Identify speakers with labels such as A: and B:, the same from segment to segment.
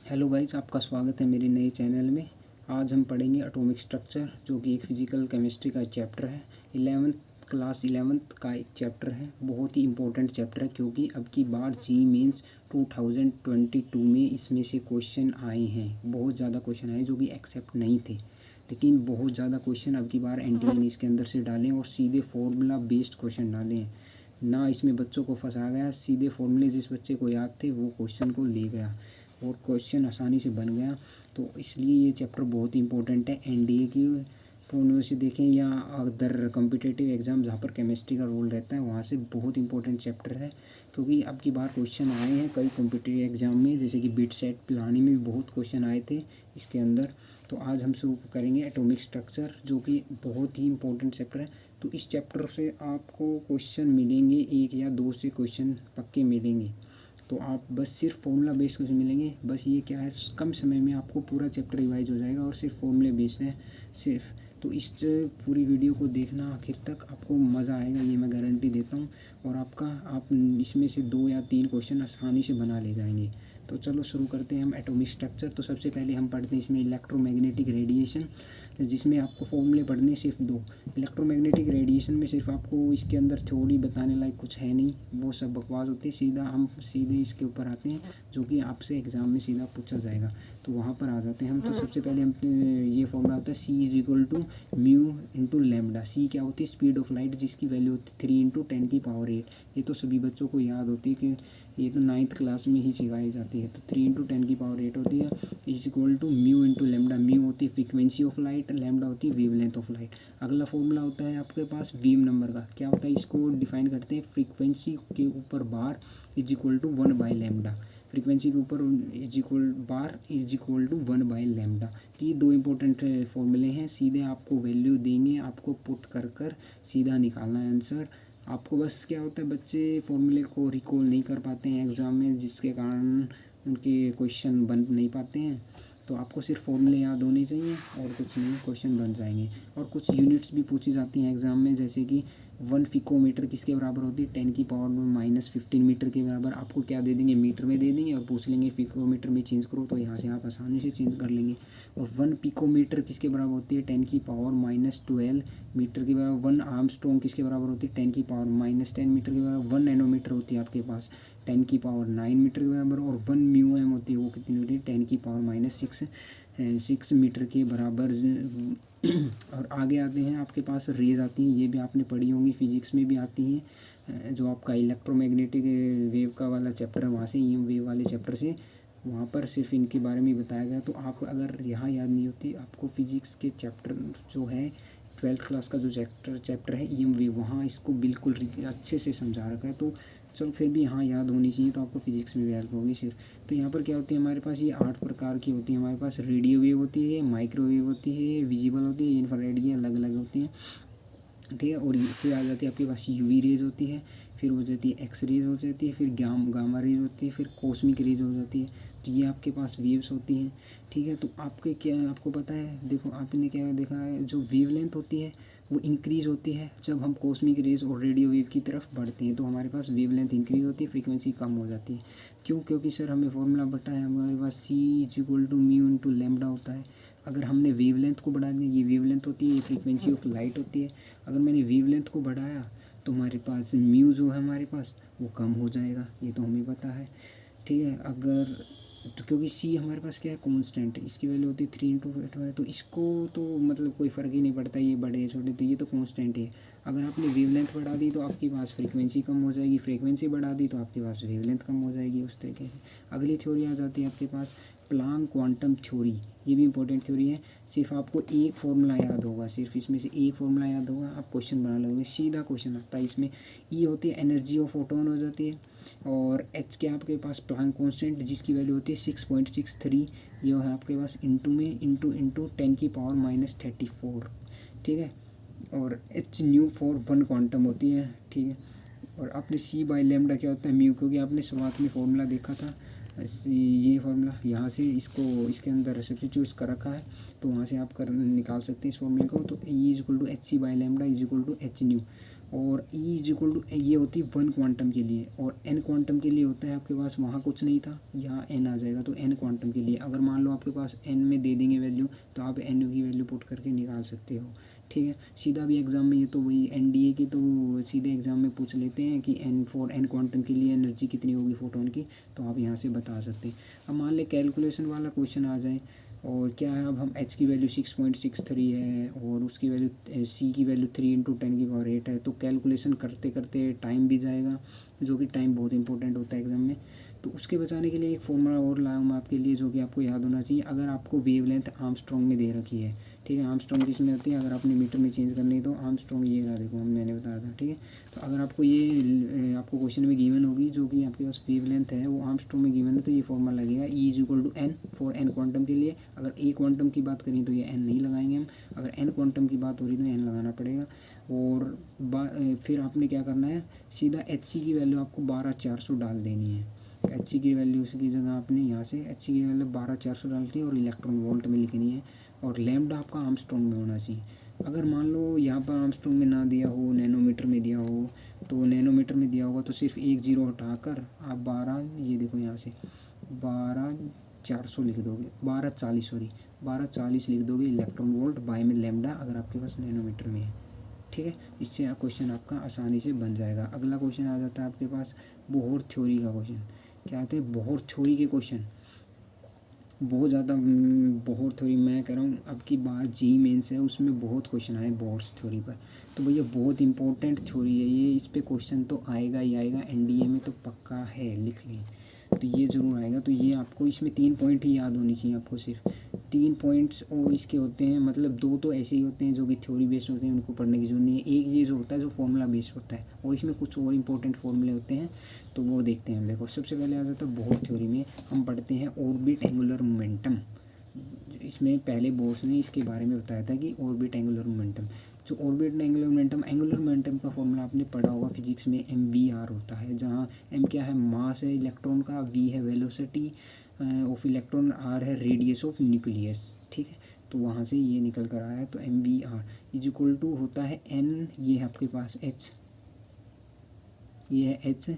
A: Hello guys, आपका स्वागत है मेरे नए चैनल में। आज हम पढ़ेंगे एटॉमिक स्ट्रक्चर, जो कि एक फिजिकल केमिस्ट्री का चैप्टर है। 11th का एक चैप्टर है। बहुत ही इम्पोर्टेंट चैप्टर है, क्योंकि अब की बार जी मेंस 2022 में इसमें से क्वेश्चन आए हैं। बहुत ज़्यादा क्वेश्चन आए जो कि एक्सेप्ट नहीं थे, लेकिन बहुत ज़्यादा क्वेश्चन अब की बार एनटीए ने इसके अंदर से डालें और सीधे फॉर्मूला बेस्ड क्वेश्चन डाले हैं। ना इसमें बच्चों को फंसा गया, सीधे फॉर्मूले जिस बच्चे को याद थे वो क्वेश्चन को ले गया और क्वेश्चन आसानी से बन गया। तो इसलिए ये चैप्टर बहुत ही इंपॉर्टेंट है। एनडीए की पूर्ण से देखें या अदर कॉम्पिटिटिव एग्ज़ाम जहाँ पर केमिस्ट्री का रोल रहता है, वहाँ से बहुत इंपॉर्टेंट चैप्टर है। क्योंकि अब की बार क्वेश्चन आए हैं कई कॉम्पिटिटिव एग्ज़ाम में, जैसे कि बिट सेट पिलानी में भी बहुत क्वेश्चन आए थे इसके अंदर। तो आज हम शुरू करेंगे एटॉमिक स्ट्रक्चर, जो कि बहुत ही इंपॉर्टेंट चैप्टर है। तो इस चैप्टर से आपको क्वेश्चन मिलेंगे, एक या दो से क्वेश्चन पक्के मिलेंगे। तो आप बस सिर्फ फॉर्मूला बेस्ड क्वेश्चन मिलेंगे। बस ये क्या है, कम समय में आपको पूरा चैप्टर रिवाइज हो जाएगा और सिर्फ फॉर्मूले बेस्ड है सिर्फ। तो इस पूरी वीडियो को देखना आखिर तक, आपको मज़ा आएगा, ये मैं गारंटी देता हूँ। और आप इसमें से 2 या 3 क्वेश्चन आसानी से बना ले जाएंगे। तो चलो शुरू करते हैं हम एटॉमिक स्ट्रक्चर। तो सबसे पहले हम पढ़ते हैं इसमें इलेक्ट्रोमैग्नेटिक रेडिएशन, जिसमें आपको फॉर्मूले पढ़ने सिर्फ 2। इलेक्ट्रोमैग्नेटिक रेडिएशन में सिर्फ आपको इसके अंदर थ्योरी बताने लायक कुछ है नहीं, वो सब बकवास होती है। हम सीधे इसके ऊपर आते हैं, जो कि आपसे एग्ज़ाम में सीधा पूछा जाएगा। तो वहाँ पर आ जाते हैं हम। तो सबसे पहले हम ये फॉर्मूला होता है C = μ × सी क्या होती है, स्पीड ऑफ लाइट, जिसकी वैल्यू होती है 3 × 10⁸। ये तो सभी बच्चों को याद होती है, कि ये तो 9th क्लास में ही सिखाई जाती है। तो 3 × 10⁸ होती है। μ × म्यू होती है फ्रीक्वेंसी ऑफ लाइट, लैम्डा होती है वेवलेंथ ऑफ लाइट। अगला फॉर्मूला होता है आपके पास वीम नंबर का। क्या होता है, इसको डिफाइन करते हैं फ्रीक्वेंसी के ऊपर बार = 1/λ। फ्रीक्वेंसी के ऊपर बार = 1/λ। तो ये 2 इंपॉर्टेंट फॉर्मूले हैं। सीधे आपको वैल्यू देंगे, आपको पुट कर सीधा निकालना है आंसर। आपको बस क्या होता है, बच्चे फॉर्मूले को रिकॉल नहीं कर पाते हैं एग्ज़ाम में, जिसके कारण उनके क्वेश्चन बन नहीं पाते हैं। तो आपको सिर्फ फॉर्मूले याद होने चाहिए और कुछ नहीं, क्वेश्चन बन जाएंगे। और कुछ यूनिट्स भी पूछी जाती हैं एग्ज़ाम में, जैसे कि 1 पिकोमीटर किसके बराबर होती है, 10⁻⁻15 मीटर के बराबर। आपको क्या दे देंगे, मीटर में दे देंगे और पूछ लेंगे पिकोमीटर में चेंज करो, तो यहाँ से आप आसानी से चेंज कर लेंगे। और 1 पिकोमीटर किसके बराबर होती है, 10⁻12 मीटर के बराबर। 1 आर्मस्ट्रॉन्ग किसके बराबर होती है, 10⁻10 मीटर के बराबर। 1 नैनोमीटर होती है आपके पास 10⁻9 मीटर के बराबर। और 1 μm होती है, वो कितनी होती है, 10⁻6 मीटर के बराबर। और आगे आते हैं, आपके पास रेज आती हैं, ये भी आपने पढ़ी होंगी, फिजिक्स में भी आती हैं। जो आपका इलेक्ट्रोमैग्नेटिक वेव का वाला चैप्टर है, वहाँ से EM वेव वाले चैप्टर से वहाँ पर सिर्फ इनके बारे में बताया गया। तो आप अगर यहाँ याद नहीं होती, आपको फिजिक्स के चैप्टर जो है 12th क्लास का जो चैप्टर है EM वेव, वहाँ इसको बिल्कुल अच्छे से समझा रखा है। तो चलो फिर भी यहाँ याद होनी चाहिए, तो आपको फिजिक्स में भी हेल्प होगी सिर्फ। तो यहाँ पर क्या होती है, हमारे पास ये 8 प्रकार की होती है। हमारे पास रेडियो वेव होती है, माइक्रोवेव होती है, विजिबल होती है, इंफ्रारेड, ये अलग अलग होती हैं, ठीक है। और ये फिर आ जाती है आपके पास UV रेज होती है, फिर हो जाती है एक्स रेज हो जाती है, फिर गामा रेज होती है, फिर कॉस्मिक रेज हो जाती है। तो ये आपके पास वेव्स होती हैं, ठीक है। तो आपको पता है, देखो आपने क्या देखा है, जो वेवलेंथ होती है वो इंक्रीज़ होती है जब हम कॉस्मिक रेज और रेडियो वेव की तरफ बढ़ते हैं। तो हमारे पास वेवलेंथ इंक्रीज़ होती है, फ्रीक्वेंसी कम हो जाती है। क्यों? क्योंकि सर हमें फॉर्मूला पता है, हमारे पास C = μ × λ होता है। अगर हमने वेवलेंथ को बढ़ा दिया, ये वेवलेंथ होती है, ये फ्रीक्वेंसी ऑफ लाइट होती है। अगर मैंने वेवलेंथ को बढ़ाया तो हमारे पास म्यू जो है हमारे पास वो कम हो जाएगा, ये तो हमें पता है, ठीक है। अगर तो क्योंकि C हमारे पास क्या है, कांस्टेंट है, इसकी वैल्यू होती है 3 × 8, तो इसको तो मतलब कोई फ़र्क ही नहीं पड़ता, ये बड़े छोटे, तो ये तो कांस्टेंट है। अगर आपने वेवलेंथ बढ़ा दी तो आपके पास फ्रीक्वेंसी कम हो जाएगी, फ्रीक्वेंसी बढ़ा दी तो आपके पास वेवलेंथ कम हो जाएगी, उस तरीके से। अगली थ्योरी आ जाती है आपके पास प्लांक क्वांटम थ्योरी। ये भी इंपॉर्टेंट थ्योरी है। सिर्फ आपको एक फॉर्मूला याद होगा, सिर्फ इसमें से एक फॉर्मूला याद होगा, आप क्वेश्चन बना लोगे, सीधा क्वेश्चन आता है इसमें। E होती है एनर्जी ऑफ फोटोन हो जाती है, और H के आपके पास प्लांक कांस्टेंट, जिसकी वैल्यू होती है 6.63। ये है आपके पास इंटू में इंटू 10⁻34, ठीक है। और H न्यू फॉर 1 क्वांटम होती है, ठीक है। और आपने C/λ क्या होता है, म्यू, क्योंकि आपने शुरुआत में फॉर्मूला देखा था, ये फार्मूला यहाँ से इसको इसके अंदर सब्स्टिट्यूट कर रखा है, तो वहाँ से आप निकाल सकते हैं इस फॉर्मूले को। तो E = hc/λ = h न्यू। और ई इज इक्वल टू ये होती है 1 क्वांटम के लिए, और एन क्वांटम के लिए होता है आपके पास, वहाँ कुछ नहीं था, यहाँ एन आ जाएगा। तो एन क्वांटम के लिए अगर मान लो आपके पास एन में दे देंगे वैल्यू, तो आप एन की वैल्यू पुट करके निकाल सकते हो। ठीक है, सीधा भी एग्जाम में, ये तो वही एनडीए के तो सीधे एग्जाम में पूछ लेते हैं कि एन फॉर एन क्वांटम के लिए एनर्जी कितनी होगी फोटोन की, तो आप यहाँ से बता सकते हैं। अब मान लें कैलकुलेशन वाला क्वेश्चन आ जाए, और क्या है, अब हम एच की वैल्यू 6.63 है और उसकी वैल्यू सी की वैल्यू 3 × 10⁸ है, तो कैलकुलेशन करते करते टाइम भी जाएगा, जो कि टाइम बहुत इंपॉर्टेंट होता है एग्जाम में। तो उसके बचाने के लिए एक फॉर्मूला और लाया हूँ मैं आपके लिए, जो कि आपको याद होना चाहिए। अगर आपको वेवलेंथ आर्मस्ट्रॉन्ग में दे रखी है, ठीक है, आर्मस्ट्रॉन्ग किसमें होती है, अगर आपने मीटर में चेंज करनी है तो आर्मस्ट्रॉन्ग ये रहा, देखो मैंने बताया था। ठीक है, तो अगर आपको ये आपको क्वेश्चन में गिवन होगी, जो कि आपके पास वेवलेंथ है वो आर्मस्ट्रॉन्ग में गिवन है, तो ये फॉर्मूला लगेगा E is equal to N for N quantum के लिए। अगर ए क्वांटम की बात करें तो ये एन नहीं लगाएंगे हम, अगर एन क्वांटम की बात हो रही तो एन लगाना पड़ेगा। और फिर आपने क्या करना है, सीधा एच सी की वैल्यू आपको 12400 डाल देनी है। एच सी की वैल्यू की जगह आपने यहाँ से एच सी की वैल्यू 12400 डालनी है और इलेक्ट्रॉन वोल्ट में लिखनी है, और लैम्डा आपका आर्मस्ट्रॉन्ग में होना चाहिए। अगर मान लो यहाँ पर आर्मस्ट्रॉन्ग में ना दिया हो, नैनोमीटर में दिया हो, तो नैनोमीटर में दिया होगा तो सिर्फ एक जीरो हटाकर आप 12, ये देखो यहाँ से 12400 लिख दोगे, 1240 लिख दोगे इलेक्ट्रॉन वोल्ट बाय में लैम्डा, अगर आपके पास नैनोमीटर में है। ठीक है, इससे क्वेश्चन आपका आसानी से बन जाएगा। अगला क्वेश्चन आ जाता है आपके पास बोहर थ्योरी का क्वेश्चन। क्या आते हैं बोहर थ्योरी के क्वेश्चन, बहुत ज़्यादा बोहर थ्योरी, मैं कह रहा हूँ अब की बात जी मेंस है, उसमें बहुत क्वेश्चन आए बोहर थ्योरी पर। तो भैया बहुत इंपॉर्टेंट थ्योरी है ये, इस पे क्वेश्चन तो आएगा ही आएगा, एनडीए में तो पक्का है, लिख लें तो ये ज़रूर आएगा। तो ये आपको इसमें 3 पॉइंट ही याद होनी चाहिए, आपको सिर्फ 3 पॉइंट्स और इसके होते हैं, मतलब 2 तो ऐसे ही होते हैं जो कि थ्योरी बेस्ड होते हैं, उनको पढ़ने की जरूरत नहीं है। एक ये जो होता है जो फॉर्मूला बेस्ड होता है, और इसमें कुछ और इंपॉर्टेंट फॉर्मूले होते हैं, तो वो देखते हैं हम। देखो सबसे पहले आ जाता है बोहर थ्योरी में हम पढ़ते हैं ऑर्बिट एंगुलर मोमेंटम। इसमें पहले बोर्स ने इसके बारे में बताया था कि ऑर्बिट एंगुलर मोमेंटम, जो ऑर्बिट एंगुलर मोमेंटम का फॉर्मूला आपने पढ़ा होगा फिजिक्स में, MVR होता है, जहाँ M क्या है, मास है इलेक्ट्रॉन का, V है वेलोसिटी ऑफ इलेक्ट्रॉन, R है रेडियस ऑफ न्यूक्लियस। ठीक है, तो वहाँ से ये निकल कर आया है। तो MVR इज इक्वल टू होता है N, ये है आपके पास H, ये है H,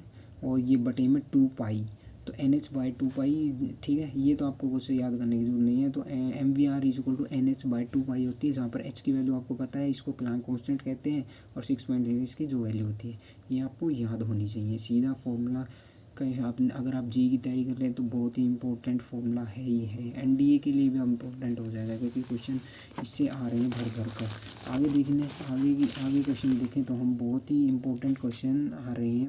A: और ये बटे में 2 पाई, तो NH/2 पाई। ठीक है, ये तो आपको कुछ याद करने की जरूरत नहीं है। तो MVR is equal to NH/2 pi होती है, जहाँ पर H की वैल्यू आपको पता है, इसको प्लांक कांस्टेंट कहते हैं, और 6.3 इसकी जो वैल्यू होती है, ये आपको याद होनी चाहिए। सीधा फॉर्मूला का आप अगर आप जी की तैयारी कर रहे हैं तो बहुत ही इंपॉर्टेंट फॉर्मूला है ही है, एनडीए के लिए भी इम्पोर्टेंट हो जाएगा, क्योंकि क्वेश्चन इससे आ रहे हैं भर भर कर। आगे क्वेश्चन देखें तो हम बहुत ही इंपॉर्टेंट क्वेश्चन आ रहे हैं।